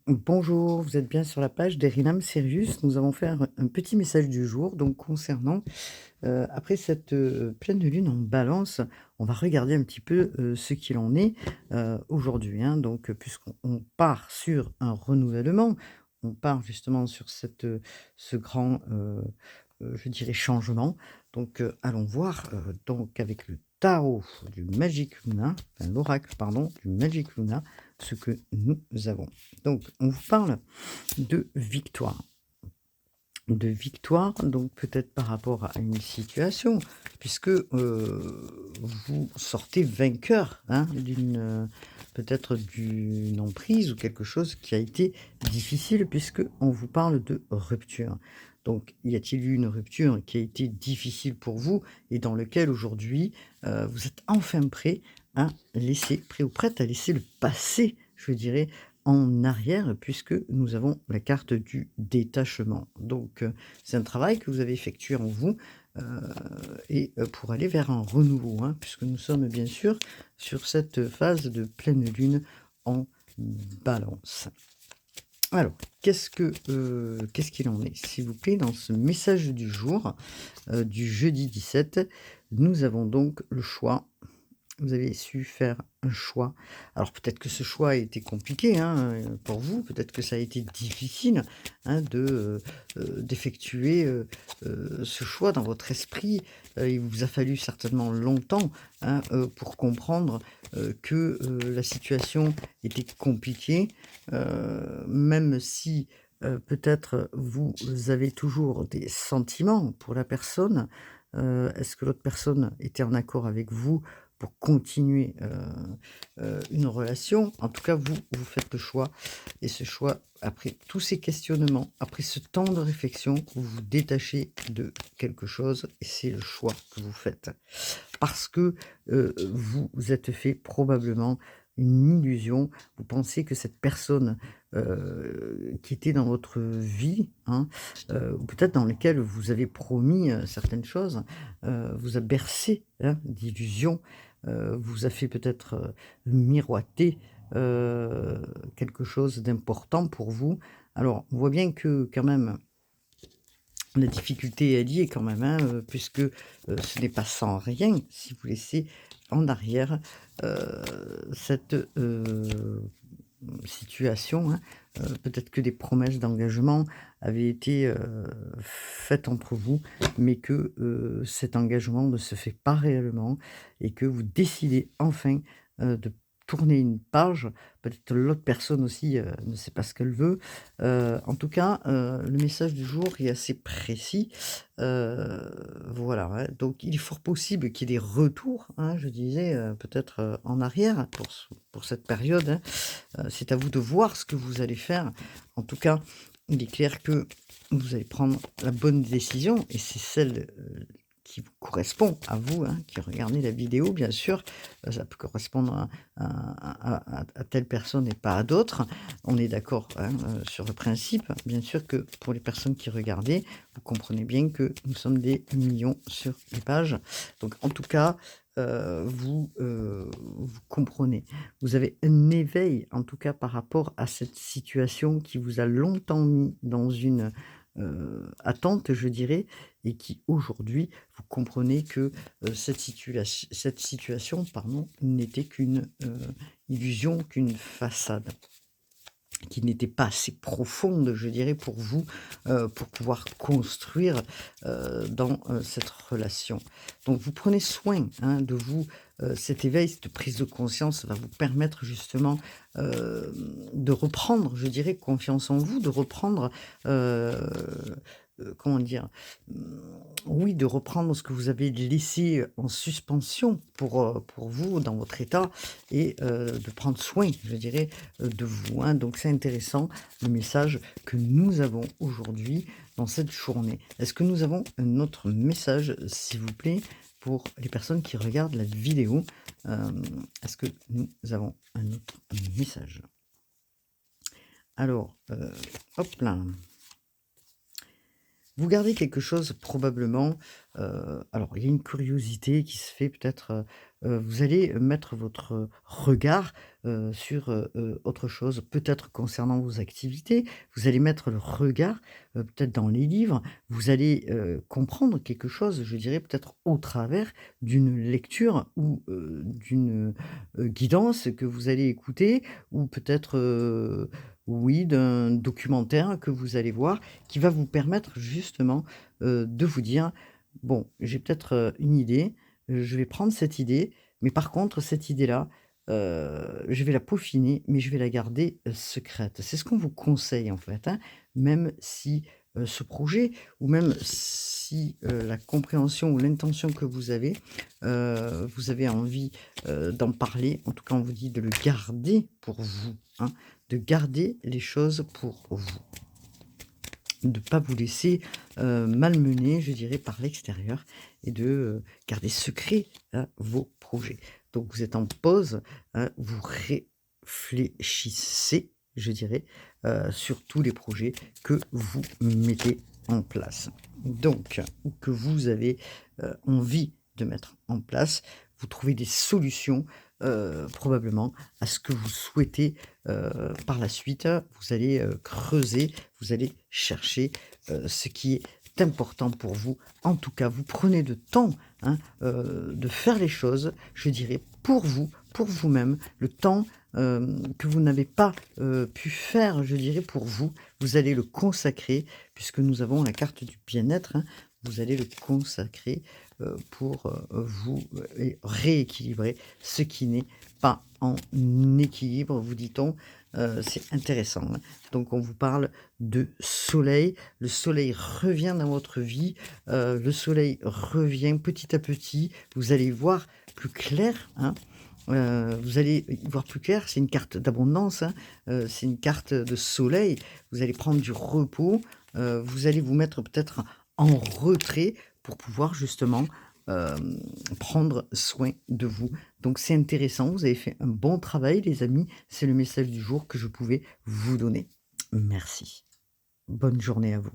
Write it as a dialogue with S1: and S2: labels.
S1: Bonjour, vous êtes bien sur la page d'Erinam Sirius. Nous allons faire un petit message du jour, donc concernant, après cette, pleine lune en Balance, on va regarder un petit peu, ce qu'il en est, aujourd'hui, hein. Donc, puisqu'on part sur un renouvellement, on part justement sur cette, ce grand, je dirais changement. Donc, allons voir, donc avec le tarot du Magic Luna, enfin l'oracle pardon, du Magic Luna, ce que nous avons. Donc, on vous parle de victoire. De victoire, donc peut-être par rapport à une situation, puisque vous sortez vainqueur, hein, d'une peut-être d'une emprise ou quelque chose qui a été difficile, puisque on vous parle de rupture. Donc, y a-t-il eu une rupture qui a été difficile pour vous et dans lequel aujourd'hui vous êtes enfin prêt ou prête à laisser le passé, je dirais, en arrière puisque nous avons la carte du détachement. Donc, c'est un travail que vous avez effectué en vous, heu pour aller vers un renouveau, hein, puisque nous sommes bien sûr sur cette phase de pleine lune en Balance. Alors, qu'est-ce qu'il en est? S'il vous plaît, dans ce message du jour, du jeudi 17, nous avons donc le choix. Vous avez su faire un choix. Alors peut-être que ce choix a été compliqué, hein, pour vous, peut-être que ça a été difficile, hein, d'effectuer, ce choix dans votre esprit. Il vous a fallu certainement longtemps, hein, pour comprendre, que, la situation était compliquée, même si, peut-être vous avez toujours des sentiments pour la personne. Est-ce que l'autre personne était en accord avec vous pour continuer, une relation. En tout cas, vous faites le choix et ce choix, après tous ces questionnements, après ce temps de réflexion, vous vous détachez de quelque chose et c'est le choix que vous faites. Parce que, vous vous êtes fait probablement une illusion. Vous pensez que cette personne, qui était dans votre vie, hein, ou peut-être dans lesquelles vous avez promis, certaines choses, vous a bercé, hein, d'illusions, vous a fait peut-être, miroiter, heu, quelque chose d'important pour vous. Alors, on voit bien que quand même la difficulté, elle y est quand même, hein, puisque, ce n'est pas sans rien si vous laissez en arrière, cette, situation, hein. Peut-être que des promesses d'engagement avaient été, faites entre vous, mais que, cet engagement ne se fait pas réellement et que vous décidez enfin, de tourner une page. Peut-être l'autre personne aussi, ne sait pas ce qu'elle veut. En tout cas, le message du jour est assez précis. Voilà, ouais, donc il est fort possible qu'il y ait des retours, hein, je disais, peut-être, en arrière pour cette période, hein. C'est à vous de voir ce que vous allez faire. En tout cas, il est clair que vous allez prendre la bonne décision et c'est celle, qui vous correspond à vous, hein, qui regardez la vidéo bien sûr. Ça peut correspondre à telle personne et pas à d'autres. On est d'accord, hein, sur le principe. Bien sûr que pour les personnes qui regardaient, vous comprenez bien que nous sommes des millions sur les pages. Donc en tout cas, vous comprenez. Vous avez un éveil, en tout cas par rapport à cette situation qui vous a longtemps mis dans une, attente, je dirais, et qui aujourd'hui, vous comprenez que, cette situation, pardon, n'était qu'une, illusion, qu'une façade. Qui n'était pas assez profonde, je dirais, pour vous, pour pouvoir construire, dans, cette relation. Donc vous prenez soin, hein, de vous, cet éveil, cette prise de conscience va vous permettre justement, de reprendre, je dirais, confiance en vous, de reprendre, heu comment dire? Mmh, oui, de reprendre ce que vous avez laissé en suspension pour vous dans votre état et de prendre soin, je dirais, de vous, hein. Donc c'est intéressant le message que nous avons aujourd'hui dans cette journée. Est-ce que nous avons un autre message, s'il vous plaît, pour les personnes qui regardent la vidéo? Est-ce que nous avons un autre message? Alors, hop là. Vous gardez quelque chose probablement, alors il y a une curiosité qui se fait peut-être, vous allez mettre votre regard, sur, autre chose, peut-être concernant vos activités. Vous allez mettre le regard, peut-être dans les livres. Vous allez, comprendre quelque chose, je dirais peut-être au travers d'une lecture ou, d'une, guidance que vous allez écouter ou peut-être, oui, d'un documentaire que vous allez voir qui va vous permettre justement, de vous dire: «Bon, j'ai peut-être, une idée, je vais prendre cette idée, mais par contre cette idée-là, je vais la peaufiner, mais je vais la garder, secrète». C'est ce qu'on vous conseille en fait, hein, même si, ce projet ou même si, la compréhension ou l'intention que vous avez envie, d'en parler, en tout cas on vous dit de le garder pour vous, hein, de garder les choses pour vous. De pas vous laisser, malmener, je dirais, par l'extérieur et de, garder secret, vos projets. Donc vous êtes en pause, vous réfléchissez, je dirais, sur tous les projets que vous mettez en place. Donc ou que vous avez, envie de mettre en place. Vous trouvez des solutions, probablement à ce que vous souhaitez, par la suite. Vous allez, creuser, vous allez chercher, ce qui est important pour vous. En tout cas, vous prenez le temps, hein, de faire les choses, je dirais, pour vous-même. Le temps, que vous n'avez pas, pu faire, je dirais, pour vous, vous allez le consacrer puisque nous avons la carte du bien-être, hein. Vous allez le consacrer, pour, vous, et rééquilibrer ce qui n'est pas en équilibre, vous dit-on. C'est intéressant, hein. Donc on vous parle de soleil. Le soleil revient dans votre vie, le soleil revient petit à petit. Vous allez voir plus clair, hein, vous allez y voir plus clair. C'est une carte d'abondance, hein, c'est une carte de soleil. Vous allez prendre du repos, vous allez vous mettre peut-être en retrait pour pouvoir justement, prendre soin de vous. Donc c'est intéressant, vous avez fait un bon travail les amis, c'est le message du jour que je pouvais vous donner. Merci. Bonne journée à vous.